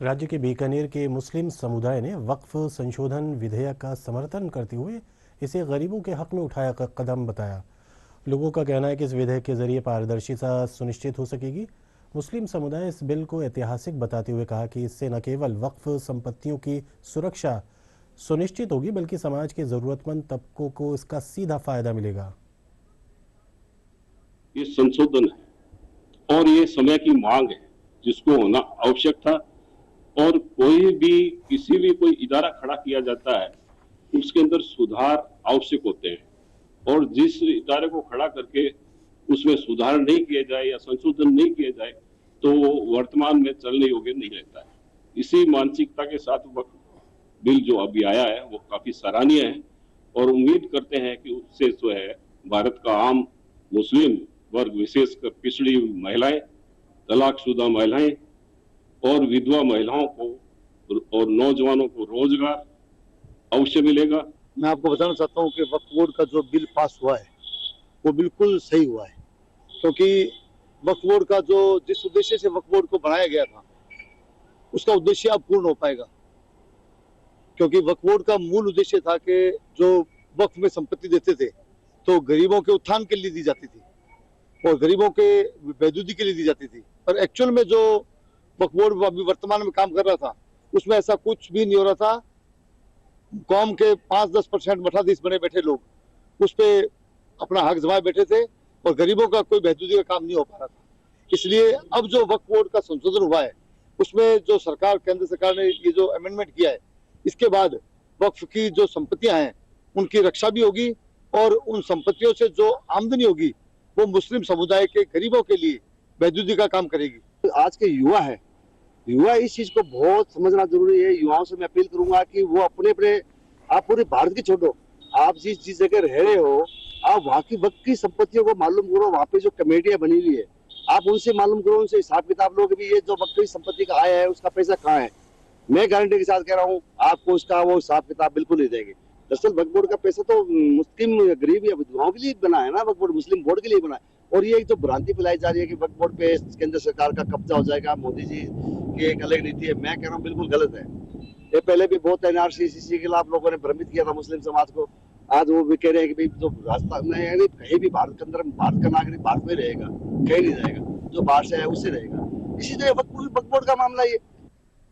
राज्य के बीकानेर के मुस्लिम समुदाय ने वक्फ संशोधन विधेयक का समर्थन करते हुए इसे गरीबों के हक में उठाया कदम बताया। लोगों का कहना है कि इस विधेयक के जरिए पारदर्शिता सुनिश्चित हो सकेगी। मुस्लिम समुदाय इस बिल को ऐतिहासिक बताते हुए कहा कि इससे न केवल वक्फ संपत्तियों की सुरक्षा सुनिश्चित होगी बल्कि समाज के जरूरतमंद तबकों को इसका सीधा फायदा मिलेगा। ये संशोधन है और ये समय की मांग है जिसको होना आवश्यक था। और कोई भी किसी भी कोई इदारा खड़ा किया जाता है उसके अंदर सुधार आवश्यक होते हैं और जिस इदारे को खड़ा करके उसमें सुधार नहीं किए जाए या संशोधन नहीं किए जाए तो वो वर्तमान में चलने योग्य नहीं रहता है। इसी मानसिकता के साथ वक्फ बिल जो अभी आया है वो काफी सराहनीय है और उम्मीद करते हैं कि उससे जो है भारत का आम मुस्लिम वर्ग, विशेषकर पिछड़ी महिलाएं, तलाकशुदा महिलाएं और विधवा महिलाओं को और नौजवानों को रोजगार अवश्य मिलेगा। मैं आपको बताना चाहता हूं कि वक्फ बोर्ड का जो बिल पास हुआ है वो बिल्कुल सही हुआ है, क्योंकि वक्फ बोर्ड का जो जिस उद्देश्य से वक्फ बोर्ड को बनाया गया था उसका उद्देश्य अब पूर्ण हो पाएगा। क्योंकि वक्फ बोर्ड का मूल उद्देश्य था कि जो वक्फ में संपत्ति देते थे तो गरीबों के उत्थान के लिए दी जाती थी और गरीबों के वैद्युति के लिए दी जाती थी, पर एक्चुअल में जो वक्फ बोर्ड अभी वर्तमान में काम कर रहा था उसमें ऐसा कुछ भी नहीं हो रहा था। कौम के 5-10% मठाधीश बने बैठे लोग उस पे अपना हक जमाए बैठे थे और गरीबों का कोई वैद्युति का काम नहीं हो पा रहा था। इसलिए अब जो वक्फ बोर्ड का संशोधन हुआ है उसमें जो सरकार, केंद्र सरकार ने ये जो अमेंडमेंट किया है, इसके बाद वक्फ की जो संपत्तियां हैं उनकी रक्षा भी होगी और उन संपत्तियों से जो आमदनी होगी वो मुस्लिम समुदाय के गरीबों के लिए वैद्युति का काम करेगी। आज के युवा इस चीज को बहुत समझना जरूरी है। युवाओं से मैं अपील करूंगा कि वो अपने आप पूरे भारत की छोड़ो, आप जिस जगह रह रहे हो आप वहाँ की वक्त की संपत्तियों को मालूम करो। वहाँ पे जो कमेटियां बनी हुई है आप उनसे मालूम करो, उनसे हिसाब किताब लो कि भी ये जो वक्त की संपत्ति का आया है उसका पैसा कहाँ है। मैं गारंटी के साथ कह रहा हूँ आपको उसका वो हिसाब किताब बिल्कुल नहीं देंगे। दरअसल वक्फ बोर्ड का पैसा तो मुस्लिम गरीब या विधवाओं के लिए बना है ना, वक्फ बोर्ड मुस्लिम बोर्ड के लिए बना है। और ये एक जो भ्रांति फैलाई जा रही है कि वक्फ बोर्ड पे केंद्र सरकार का कब्जा हो जाएगा, मोदी जी की एक अलग नीति है, मैं कह रहा हूँ बिल्कुल गलत है। ये पहले भी बहुत एनआरसी के खिलाफ लोगों ने भ्रमित किया था मुस्लिम समाज को। आज वो भी कह रहे हैं कि भाई जो राजस्थान में यानी कहीं भी भारत के अंदर भारत का नागरिक भारत में रहेगा, कहीं नहीं जाएगा, जो बाहर से है उससे रहेगा। इसी तरह वक्फ बोर्ड का मामला ये